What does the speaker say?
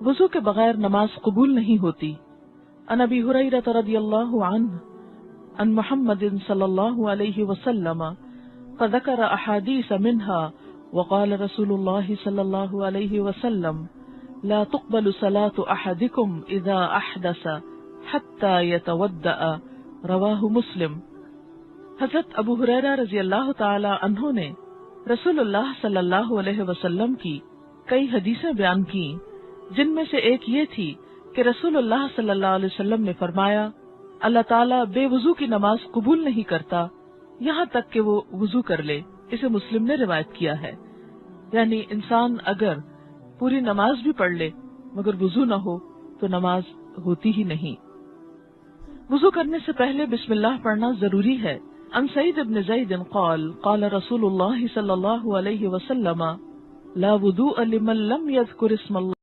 وضو کے بغیر نماز قبول نہیں ہوتی۔ عن ابی ہریرہ رضی اللہ عنہ عن محمد صلی اللہ علیہ وسلم فذکر احادیث منها وقال رسول اللہ صلی اللہ علیہ وسلم لا تقبل صلاة احدکم اذا احدث حتى يتودع، رواہ مسلم۔ حضرت ابو ہریرہ رضی اللہ تعالی عنہ نے رسول اللہ صلی اللہ علیہ وسلم کی کئی حدیثیں بیان کی، جن میں سے ایک یہ تھی کہ رسول اللہ صلی اللہ علیہ وسلم نے فرمایا اللہ تعالیٰ بے وضو کی نماز قبول نہیں کرتا یہاں تک کہ وہ وضو کر لے۔ اسے مسلم نے روایت کیا ہے۔ یعنی انسان اگر پوری نماز بھی پڑھ لے مگر وضو نہ ہو تو نماز ہوتی ہی نہیں۔ وضو کرنے سے پہلے بسم اللہ پڑھنا ضروری ہے۔ عن سعید بن زید قال قال رسول اللہ صلی اللہ علیہ وسلم لا وضوء لمن لم يذكر اسم اللہ